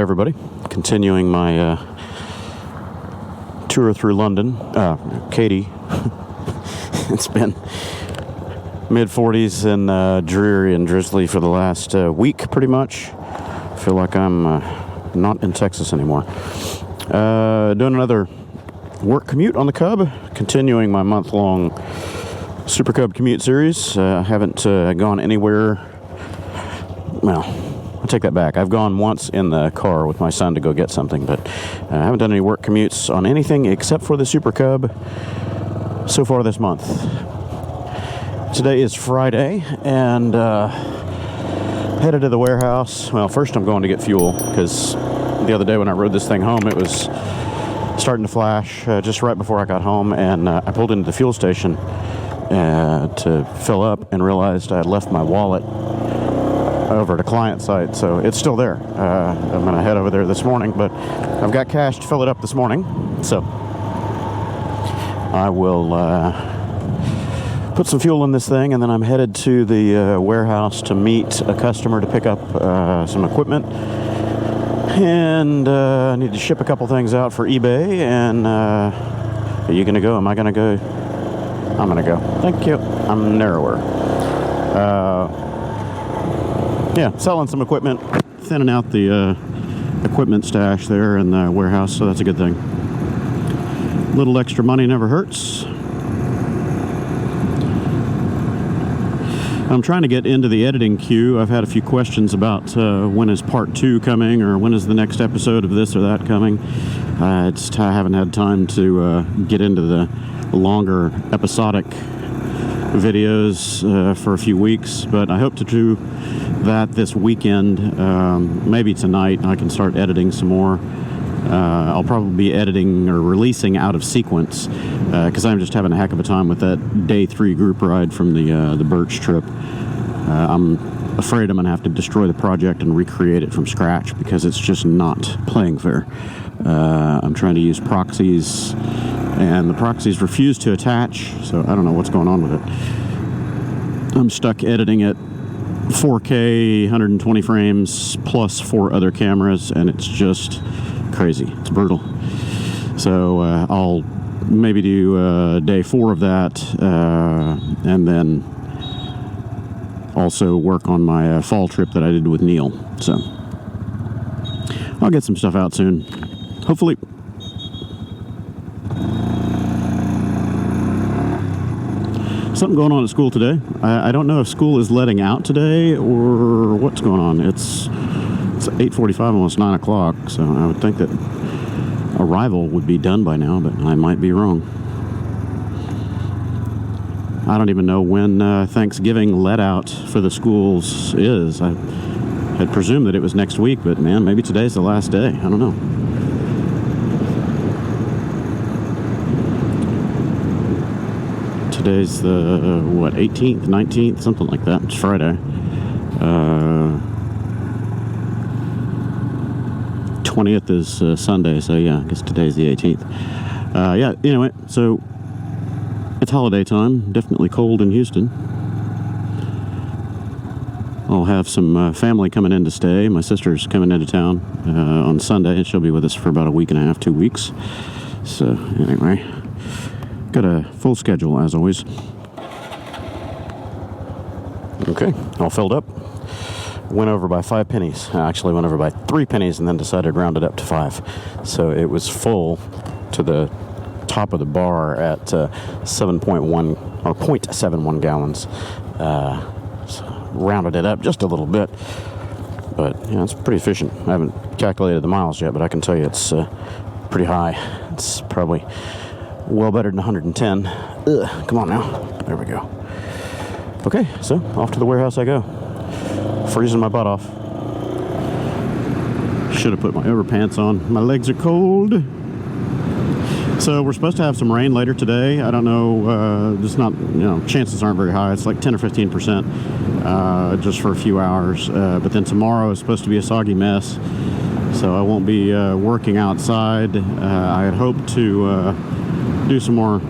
everybody. Continuing my tour through London. Katie. It's been mid-40s and dreary and drizzly for the last week, pretty much. I feel like I'm not in Texas anymore. Doing another work commute on the Cub. Continuing my month-long Super Cub commute series. I haven't gone anywhere. Well, I take that back. I've gone once in the car with my son to go get something, but I haven't done any work commutes on anything except for the Super Cub so far this month. Today is Friday, and headed to the warehouse. Well, first I'm going to get fuel, because the other day when I rode this thing home, it was starting to flash just right before I got home, and I pulled into the fuel station to fill up and realized I had left my wallet over at a client site, so it's still there. I'm going to head over there this morning, but I've got cash to fill it up this morning, so I will put some fuel in this thing, and then I'm headed to the warehouse to meet a customer to pick up some equipment, and I need to ship a couple things out for eBay. And are you going to go? Am I going to go? I'm going to go. Thank you. I'm narrower. Yeah, selling some equipment, thinning out the equipment stash there in the warehouse, so that's a good thing. A little extra money never hurts. I'm trying to get into the editing queue. I've had a few questions about when is part 2 coming, or when is the next episode of this or that coming. I haven't had time to get into the longer episodic videos for a few weeks, but I hope to do that this weekend. Maybe tonight I can start editing some more. I'll probably be editing or releasing out of sequence because I'm just having a heck of a time with that day 3 group ride from the Birch trip. I'm afraid I'm going to have to destroy the project and recreate it from scratch because it's just not playing fair. I'm trying to use proxies, and the proxies refuse to attach, so I don't know what's going on with it. I'm stuck editing it 4K, 120 frames, plus 4 other cameras, and it's just crazy. It's brutal. So I'll maybe do day 4 of that, and then also work on my fall trip that I did with Neil. So I'll get some stuff out soon, hopefully. Something going on at school today. I don't know if school is letting out today or what's going on. It's 8:45, almost 9 o'clock, so I would think that arrival would be done by now, but I might be wrong. I don't even know when Thanksgiving let out for the schools is. I had presumed that it was next week, but man, maybe today's the last day. I don't know. Today's the, 18th, 19th, something like that. It's Friday. 20th is Sunday, so yeah, I guess today's the 18th. Yeah, anyway, so it's holiday time. Definitely cold in Houston. I'll have some family coming in to stay. My sister's coming into town on Sunday, and she'll be with us for about a week and a half, 2 weeks. So anyway, got a full schedule as always. Okay, all filled up. Went over by 5 pennies. I actually went over by 3 pennies and then decided to round it up to 5. So it was full to the top of the bar at 7.1 or 0.71 gallons. So rounded it up just a little bit. But yeah, it's pretty efficient. I haven't calculated the miles yet, but I can tell you it's pretty high. It's probably well better than 110. Ugh, come on now. There we go. Okay, so off to the warehouse I go. Freezing my butt off. Should have put my overpants on. My legs are cold. So we're supposed to have some rain later today. I don't know, just not, chances aren't very high. It's like 10 or 15% just for a few hours. But then tomorrow is supposed to be a soggy mess. So I won't be working outside. I had hoped to do some more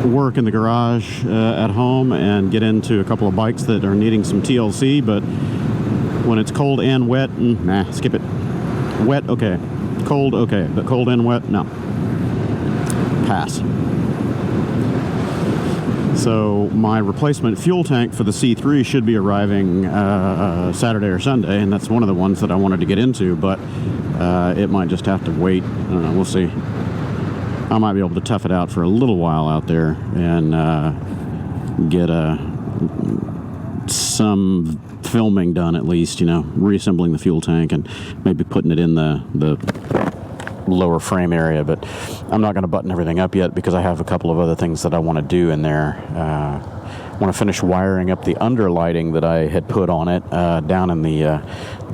work in the garage at home and get into a couple of bikes that are needing some TLC, but When it's cold and wet, nah, skip it. Wet, okay. Cold, okay. But cold and wet, no. Pass. So my replacement fuel tank for the C3 should be arriving Saturday or Sunday, and that's one of the ones that I wanted to get into, but it might just have to wait. I don't know, we'll see. I might be able to tough it out for a little while out there and get some filming done, at least, you know, reassembling the fuel tank and maybe putting it in the lower frame area. But I'm not going to button everything up yet because I have a couple of other things that I want to do in there. I want to finish wiring up the underlighting that I had put on it down in the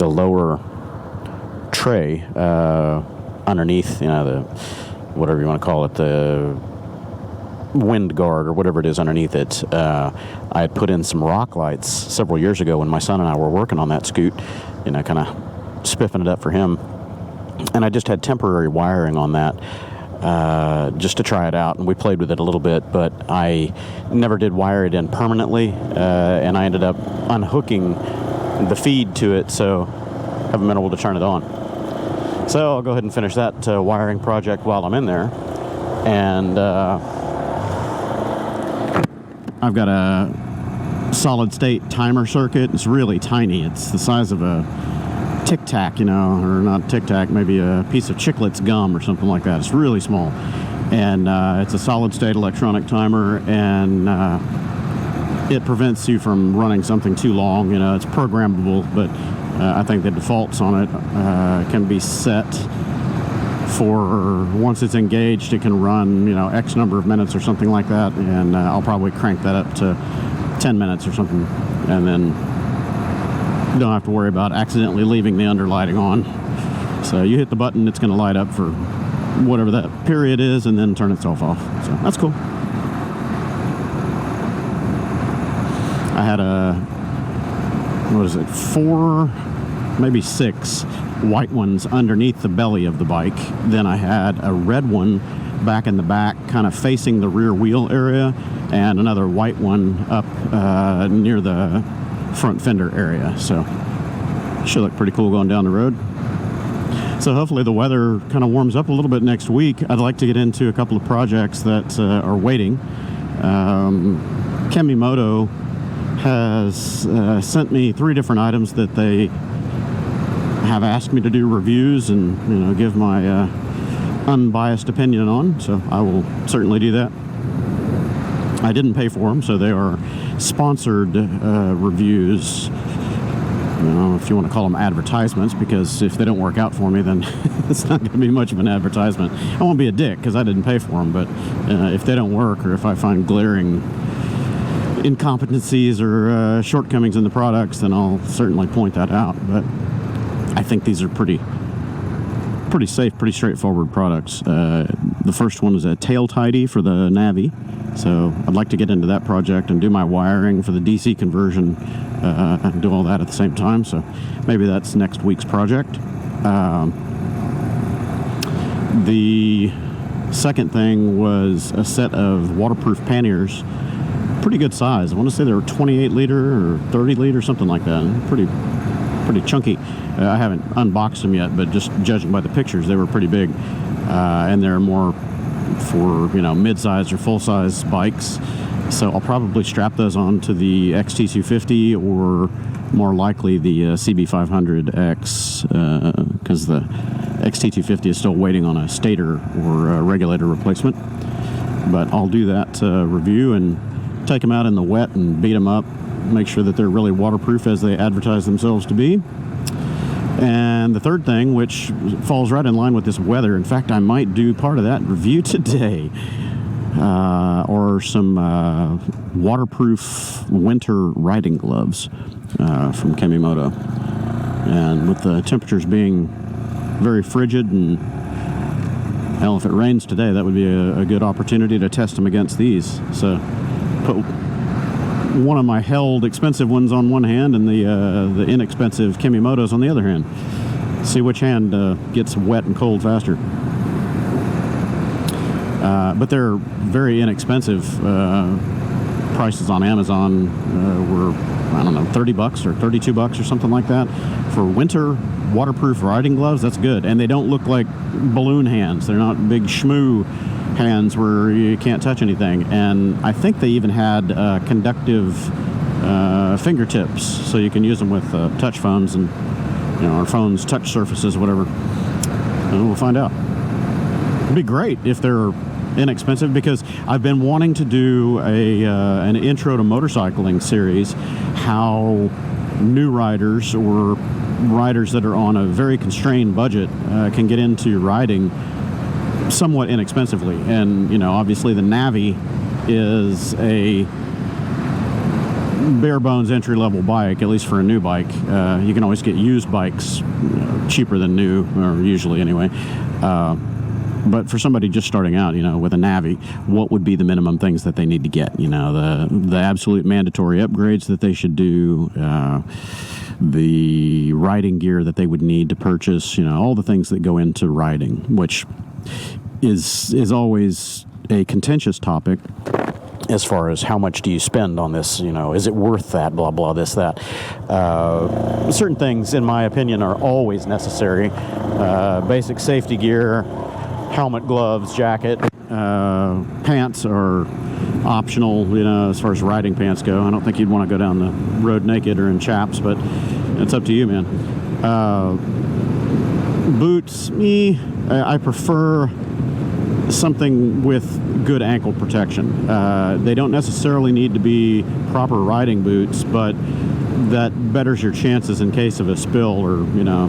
lower tray underneath, you know, the whatever you want to call it, the wind guard or whatever it is underneath it. I had put in some rock lights several years ago when my son and I were working on that scoot, you know, kind of spiffing it up for him. And I just had temporary wiring on that just to try it out, and we played with it a little bit, but I never did wire it in permanently, and I ended up unhooking the feed to it, so I haven't been able to turn it on. So I'll go ahead and finish that wiring project while I'm in there. And I've got a solid state timer circuit. It's really tiny. It's the size of a Tic Tac, you know, or not Tic Tac, maybe a piece of Chiclets gum or something like that. It's really small. And it's a solid state electronic timer, and it prevents you from running something too long. You know, it's programmable, but I think the defaults on it can be set for, once it's engaged, it can run, you know, X number of minutes or something like that, and I'll probably crank that up to 10 minutes or something, and then you don't have to worry about accidentally leaving the underlighting on. So you hit the button, it's going to light up for whatever that period is, and then turn itself off. So that's cool. I had what is it, 4, maybe 6 white ones underneath the belly of the bike. Then I had a red one back in the back, kind of facing the rear wheel area, and another white one up near the front fender area. So should look pretty cool going down the road. So hopefully the weather kind of warms up a little bit next week. I'd like to get into a couple of projects that are waiting. Kemi Moto has sent me 3 different items that they have asked me to do reviews and, you know, give my unbiased opinion on, so I will certainly do that. I didn't pay for them, so they are sponsored reviews. You know, if you want to call them advertisements, because if they don't work out for me, then it's not going to be much of an advertisement. I won't be a dick because I didn't pay for them, but if they don't work, or if I find glaring incompetencies or shortcomings in the products, then I'll certainly point that out. But I think these are pretty safe, pretty straightforward products. The first one is a tail tidy for the Navi, so I'd like to get into that project and do my wiring for the DC conversion and do all that at the same time, so maybe that's next week's project. The second thing was a set of waterproof panniers, pretty good size. I want to say they were 28 liter or 30 liter, something like that. Pretty chunky. I haven't unboxed them yet, but just judging by the pictures, they were pretty big, and they're more for, you know, mid-size or full-size bikes. So I'll probably strap those onto the XT250 or more likely the CB500X, because the XT250 is still waiting on a stator or a regulator replacement. But I'll do that review and take them out in the wet and beat them up, make sure that they're really waterproof as they advertise themselves to be. And the third thing, which falls right in line with this weather, in fact, I might do part of that review today, or some waterproof winter riding gloves from Kemi Moto. And with the temperatures being very frigid, and hell, if it rains today, that would be a good opportunity to test them against these. So put one of my held expensive ones on one hand and the inexpensive Kemi Motos on the other hand. See which hand gets wet and cold faster. But they're very inexpensive. Prices on Amazon were I don't know, 30 bucks or 32 bucks or something like that. For winter waterproof riding gloves, that's good. And they don't look like balloon hands. They're not big schmoo hands where you can't touch anything. And I think they even had conductive fingertips, so you can use them with touch phones and, you know, our phones, touch surfaces, whatever. And we'll find out. It'd be great if they're inexpensive, because I've been wanting to do an intro to motorcycling series, how new riders or riders that are on a very constrained budget can get into riding somewhat inexpensively. And, you know, obviously the Navi is a bare bones entry-level bike, at least for a new bike. You can always get used bikes, you know, cheaper than new, or usually anyway. But for somebody just starting out, you know, with a Navi, what would be the minimum things that they need to get? You know, the absolute mandatory upgrades that they should do, the riding gear that they would need to purchase, you know, all the things that go into riding, which is always a contentious topic as far as how much do you spend on this, you know, is it worth that, blah, blah, this, that. Certain things, in my opinion, are always necessary. Basic safety gear, helmet, gloves, jacket, pants are optional, you know, as far as riding pants go. I don't think you'd want to go down the road naked or in chaps, but it's up to you, man. Boots, I prefer something with good ankle protection. They don't necessarily need to be proper riding boots, but that betters your chances in case of a spill, or, you know,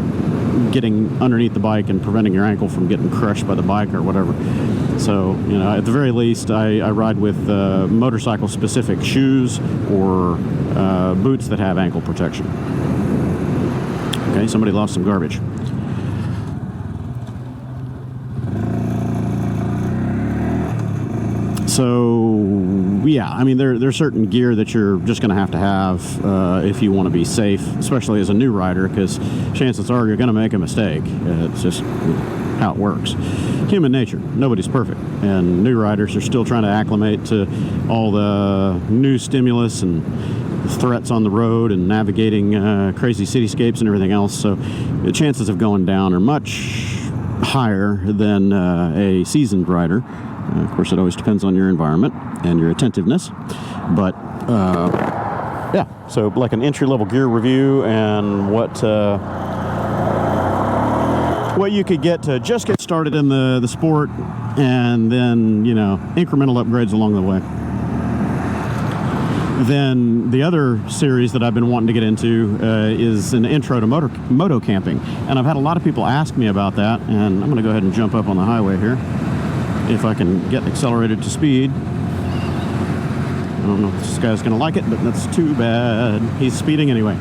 getting underneath the bike and preventing your ankle from getting crushed by the bike or whatever. So, you know, at the very least, I ride with motorcycle specific shoes or boots that have ankle protection. Okay, somebody lost some garbage. So, yeah, I mean, there's certain gear that you're just going to have if you want to be safe, especially as a new rider, because chances are you're going to make a mistake. It's just how it works. Human nature. Nobody's perfect. And new riders are still trying to acclimate to all the new stimulus and threats on the road and navigating crazy cityscapes and everything else. So the chances of going down are much higher than a seasoned rider. Of course, it always depends on your environment and your attentiveness. But, yeah, so like an entry-level gear review and what you could get to just get started in the sport, and then, you know, incremental upgrades along the way. Then the other series that I've been wanting to get into is an intro to moto camping. And I've had a lot of people ask me about that, and I'm going to go ahead and jump up on the highway here, if I can get accelerated to speed. I don't know if this guy's going to like it, but that's too bad. He's speeding anyway.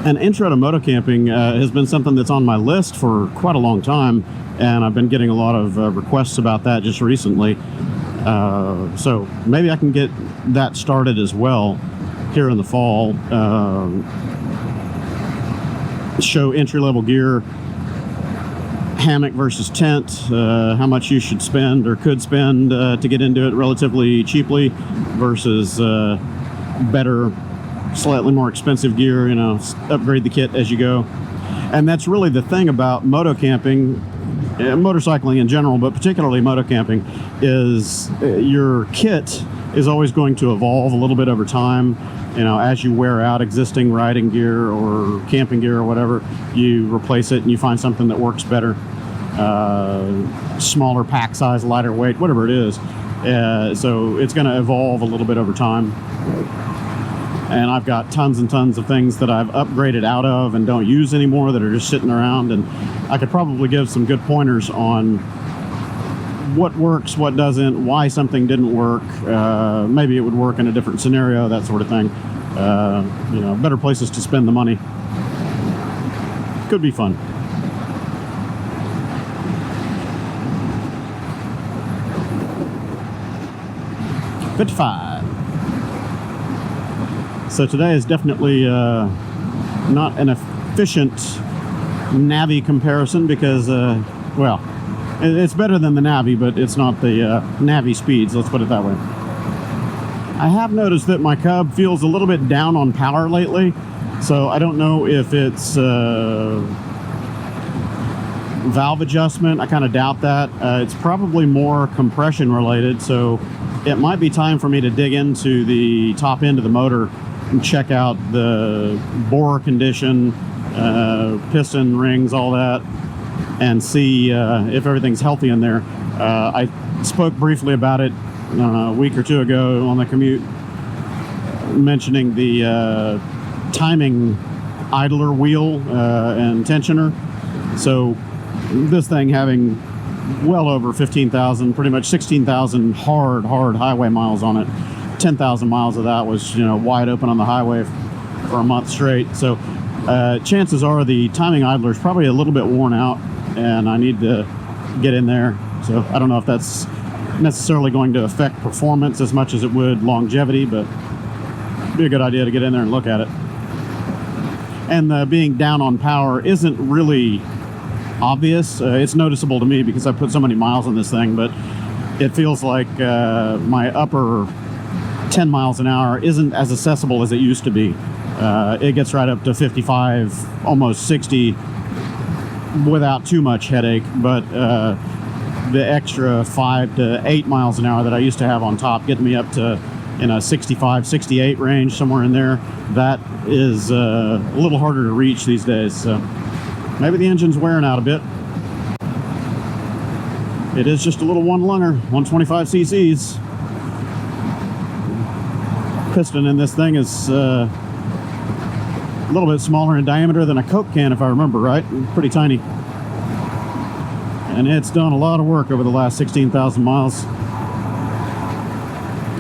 An intro to moto camping has been something that's on my list for quite a long time, and I've been getting a lot of requests about that just recently. So maybe I can get that started as well here in the fall. Show entry-level gear, hammock versus tent, how much you should spend or could spend to get into it relatively cheaply versus better, slightly more expensive gear, you know, upgrade the kit as you go. And that's really the thing about moto camping, motorcycling in general, but particularly moto camping, is your kit is always going to evolve a little bit over time. You know, as you wear out existing riding gear or camping gear or whatever, you replace it and you find something that works better. Smaller pack size, lighter weight, whatever it is. So it's going to evolve a little bit over time. And I've got tons and tons of things that I've upgraded out of and don't use anymore that are just sitting around. And I could probably give some good pointers on what works, what doesn't, why something didn't work. Maybe it would work in a different scenario, that sort of thing. You know, better places to spend the money. Could be fun. So today is definitely not an efficient Navi comparison because, well, it's better than the Navi, but it's not the Navi speeds, let's put it that way. I have noticed that my Cub feels a little bit down on power lately, so I don't know if it's valve adjustment. I kind of doubt that. It's probably more compression related, so it might be time for me to dig into the top end of the motor and check out the bore condition, piston rings, all that, and see if everything's healthy in there. I spoke briefly about it a week or two ago on the commute, mentioning the timing idler wheel and tensioner. So this thing having well over 15,000, pretty much 16,000 hard highway miles on it. 10,000 miles of that was, wide open on the highway for a month straight. So chances are the timing idler is probably a little bit worn out, and I need to get in there. So I don't know if that's necessarily going to affect performance as much as it would longevity, but it'd be a good idea to get in there and look at it. And being down on power isn't really obvious. It's noticeable to me because I put so many miles on this thing, but it feels like my upper 10 miles an hour isn't as accessible as it used to be. It gets right up to 55, almost 60 without too much headache, but the extra 5 to 8 miles an hour that I used to have on top, getting me up to 65, 68 range, somewhere in there, that is a little harder to reach these days. So maybe the engine's wearing out a bit. It is just a little one-lunger, 125 cc's. Piston in this thing is a little bit smaller in diameter than a Coke can, if I remember right. Pretty tiny. And it's done a lot of work over the last 16,000 miles.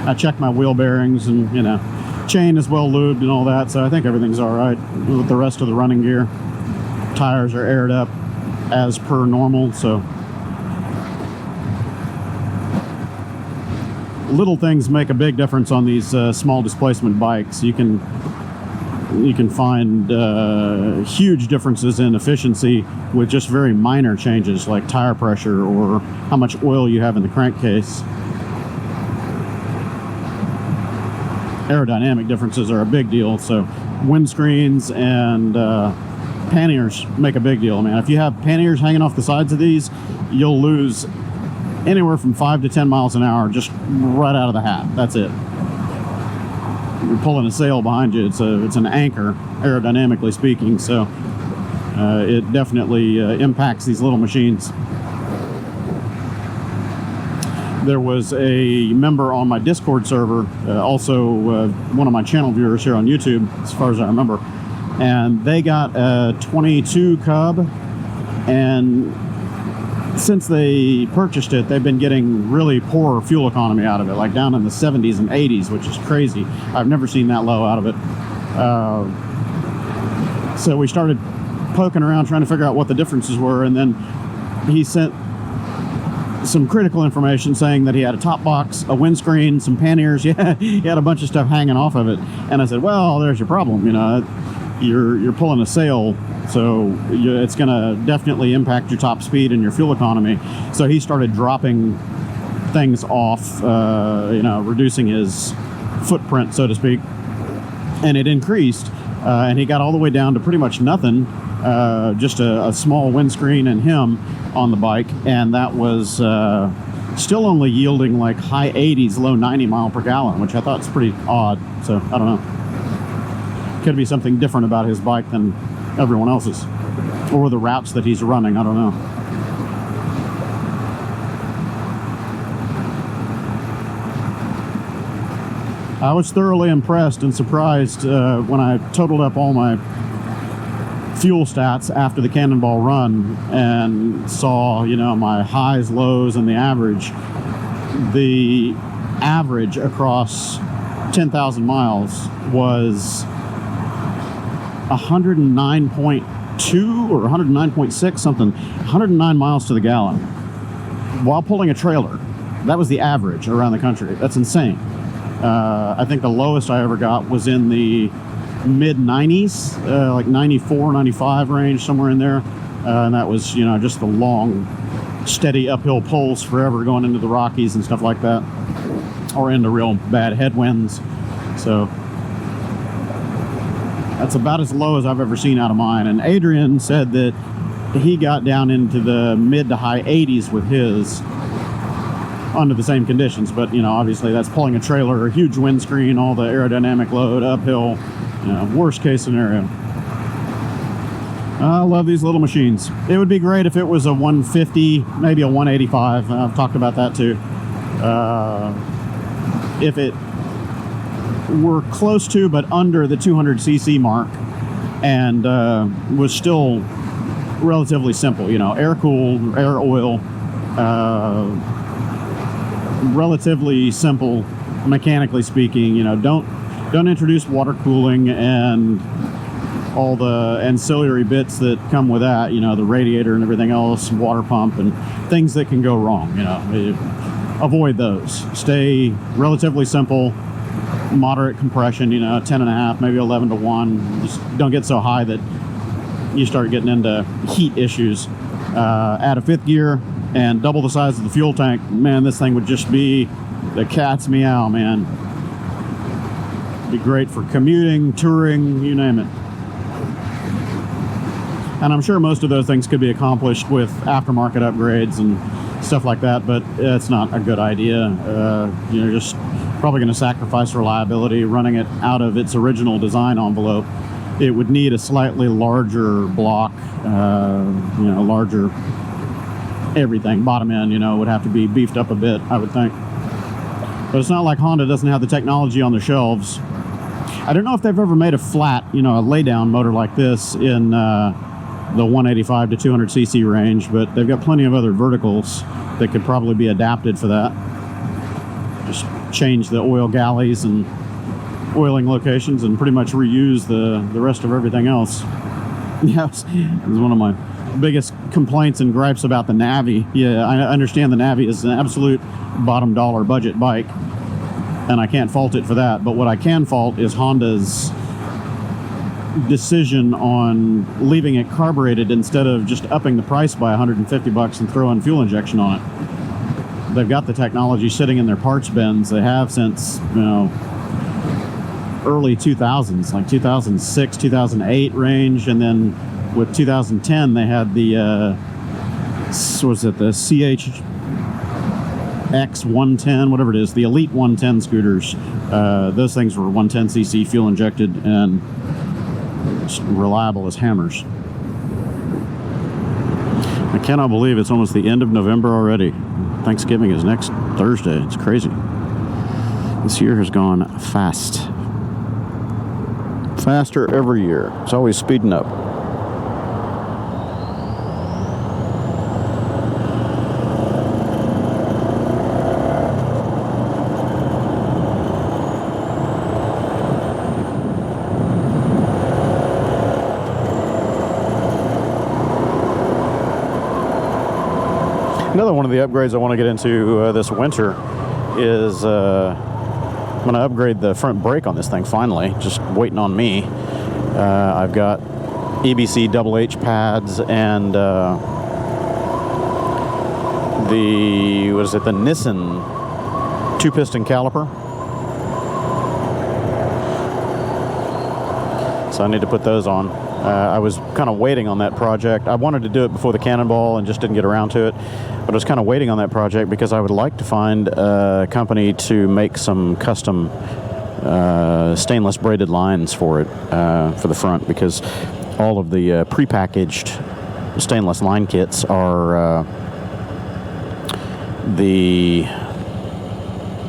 I checked my wheel bearings, and chain is well lubed and all that, so I think everything's all right with the rest of the running gear. Tires are aired up as per normal, so little things make a big difference on these small displacement bikes. You can find huge differences in efficiency with just very minor changes, like tire pressure or how much oil you have in the crankcase. Aerodynamic differences are a big deal, so windscreens and panniers make a big deal. Man, if you have panniers hanging off the sides of these, you'll lose anywhere from 5 to 10 miles an hour just right out of the hat. That's it. You're pulling a sail behind you. It's an anchor, aerodynamically speaking, so it definitely impacts these little machines. There was a member on my Discord server, also one of my channel viewers here on YouTube, as far as I remember, and they got a 22 Cub, and since they purchased it, they've been getting really poor fuel economy out of it, like down in the 70s and 80s, which is crazy. I've never seen that low out of it. So we started poking around trying to figure out what the differences were, and then he sent some critical information saying that he had a top box, a windscreen, some panniers. Yeah, he had a bunch of stuff hanging off of it. And I said, well, there's your problem. You're pulling a sail, so it's going to definitely impact your top speed and your fuel economy. So he started dropping things off, reducing his footprint, so to speak, and it increased, and he got all the way down to pretty much nothing, just a small windscreen and him on the bike, and that was still only yielding like high 80s, low 90 mile per gallon, which I thought was pretty odd. So I don't know. Could be something different about his bike than everyone else's, or the routes that he's running. I don't know. I was thoroughly impressed and surprised when I totaled up all my fuel stats after the Cannonball run and saw, my highs, lows, and the average. The average across 10,000 miles was 109.2 or 109.6 something, 109 miles to the gallon while pulling a trailer. That was the average around the country. That's insane. I think the lowest I ever got was in the mid 90s, like 94, 95 range, somewhere in there. And that was, just the long, steady uphill pulls forever going into the Rockies and stuff like that. or into real bad headwinds. So that's about as low as I've ever seen out of mine. And Adrian said that he got down into the mid to high 80s with his under the same conditions. But, you know, obviously that's pulling a trailer, a huge windscreen, all the aerodynamic load, uphill, you know, worst case scenario. I love these little machines. It would be great if it was a 150, maybe a 185. I've talked about that too. If it were close to but under the 200cc mark and was still relatively simple, you know, air cooled, air oil, relatively simple mechanically speaking. You know, don't introduce water cooling and all the ancillary bits that come with that, you know, the radiator and everything else, water pump and things that can go wrong. You know, avoid those. Stay relatively simple, moderate compression, you know, 10.5, maybe 11 to 1. Just don't get so high that you start getting into heat issues. Add a 5th gear and double the size of the fuel tank. Man, this thing would just be the cat's meow, man. Be great for commuting, touring, you name it. And I'm sure most of those things could be accomplished with aftermarket upgrades and stuff like that, but it's not a good idea. You're just probably going to sacrifice reliability running it out of its original design envelope. It would need a slightly larger block, you know, larger everything. Bottom end, you know, would have to be beefed up a bit, I would think. But it's not like Honda doesn't have the technology on the shelves. I don't know if they've ever made a flat, you know, a laydown motor like this in the 185 to 200cc range, but they've got plenty of other verticals that could probably be adapted for that. Just change the oil galleys and oiling locations and pretty much reuse the rest of everything else. Yeah, it was one of my biggest complaints and gripes about the Navi. Yeah, I understand the Navi is an absolute bottom dollar budget bike, and I can't fault it for that, but what I can fault is Honda's decision on leaving it carbureted instead of just upping the price by 150 bucks and throwing fuel injection on it. They've got the technology sitting in their parts bins. They have since, you know, early 2000s, like 2006, 2008 range, and then with 2010 they had the was it the CHX 110, whatever it is, the Elite 110 scooters. Those things were 110cc fuel injected and reliable as hammers. I cannot believe it's almost the end of November already. Thanksgiving is next Thursday. It's crazy. This year has gone fast. Faster every year. It's always speeding up. Another one of the upgrades I want to get into this winter is I'm going to upgrade the front brake on this thing finally, just waiting on me. I've got EBC double H pads and the Nissan 2-piston caliper. So I need to put those on. I was kind of waiting on that project. I wanted to do it before the Cannonball and just didn't get around to it. But I was kind of waiting on that project because I would like to find a company to make some custom stainless braided lines for it, for the front, because all of the prepackaged stainless line kits are the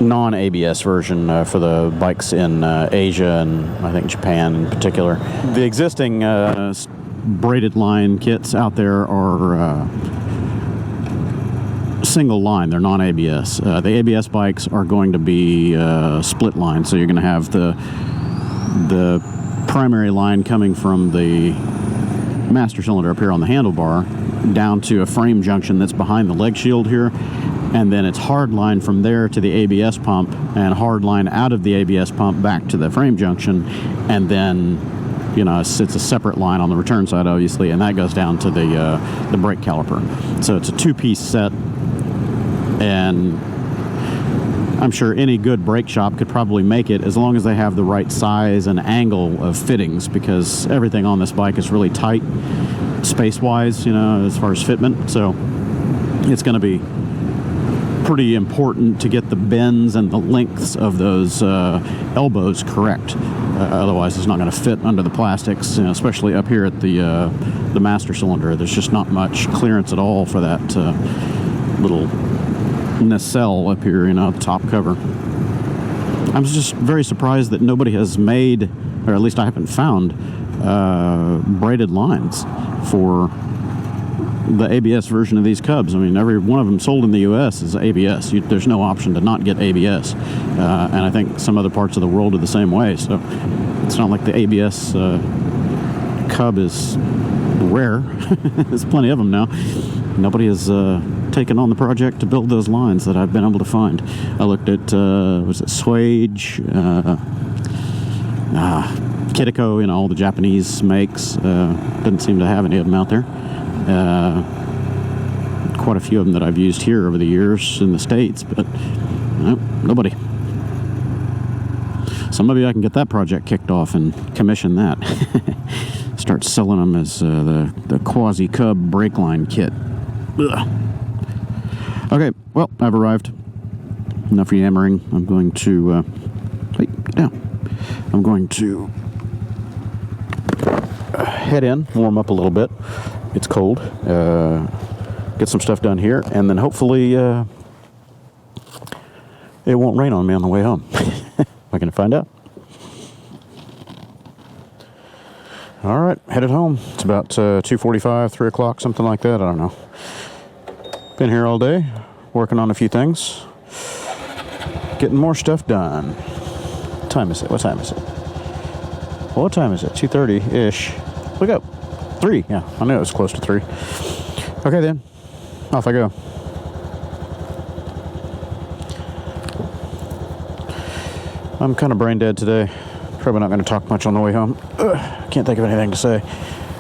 non-ABS version for the bikes in Asia and I think Japan in particular. The existing braided line kits out there are single line. They're non-ABS. The ABS bikes are going to be split line, so you're going to have the primary line coming from the master cylinder up here on the handlebar down to a frame junction that's behind the leg shield here, and then it's hard line from there to the ABS pump and hard line out of the ABS pump back to the frame junction, and then, you know, it's a separate line on the return side obviously, and that goes down to the brake caliper. So it's a two-piece set, and I'm sure any good brake shop could probably make it as long as they have the right size and angle of fittings, because everything on this bike is really tight space-wise, you know, as far as fitment. So it's going to be pretty important to get the bends and the lengths of those elbows correct. Otherwise, it's not going to fit under the plastics, you know, especially up here at the master cylinder. There's just not much clearance at all for that little nacelle up here, you know, top cover. I'm just very surprised that nobody has made, or at least I haven't found, braided lines for the ABS version of these Cubs. I mean, every one of them sold in the US is ABS. There's no option to not get ABS. And I think some other parts of the world are the same way. So it's not like the ABS Cub is rare. There's plenty of them now. Nobody has taken on the project to build those lines that I've been able to find. I looked at, was it Swage, Kitiko, you know, all the Japanese makes. Doesn't seem to have any of them out there. Quite a few of them that I've used here over the years in the States, but nope, nobody. So maybe I can get that project kicked off and commission that. Start selling them as the QuasiCub brake line kit. Ugh. Okay, well, I've arrived. Enough yammering. I'm going to wait, get down. I'm going to head in, warm up a little bit. It's cold. Get some stuff done here, and then hopefully it won't rain on me on the way home. We're going to find out. All right, headed home. It's about 2:45, 3 o'clock, something like that. I don't know. Been here all day, working on a few things, getting more stuff done. What time is it? What time is it? What time is it? 2:30-ish. Look up. 3. Yeah, I knew it was close to 3. Okay, then. Off I go. I'm kind of brain dead today. Probably not going to talk much on the way home. Can't think of anything to say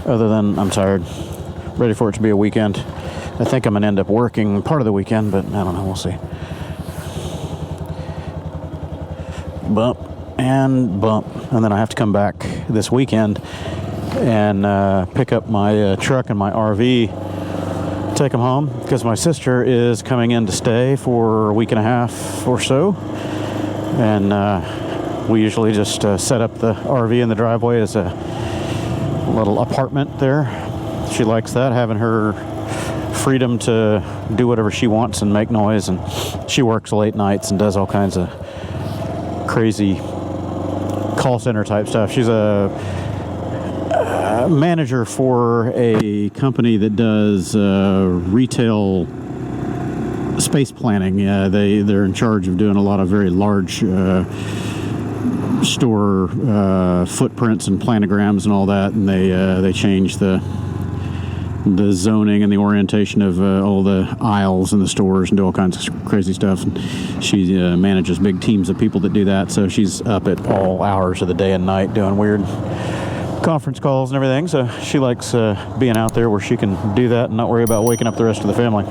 other than I'm tired. Ready for it to be a weekend. I think I'm going to end up working part of the weekend, but I don't know. We'll see. Bump and bump. And then I have to come back this weekend and pick up my truck and my RV, take them home, because my sister is coming in to stay for a week and a half or so. And we usually just set up the RV in the driveway as a little apartment there. She likes that, having her freedom to do whatever she wants and make noise. And she works late nights and does all kinds of crazy call center type stuff. She's a manager for a company that does retail space planning. They're in charge of doing a lot of very large store footprints and planograms and all that, and they change the zoning and the orientation of all the aisles in the stores and do all kinds of crazy stuff. And she manages big teams of people that do that, so she's up at all hours of the day and night doing weird conference calls and everything. So she likes being out there where she can do that and not worry about waking up the rest of the family.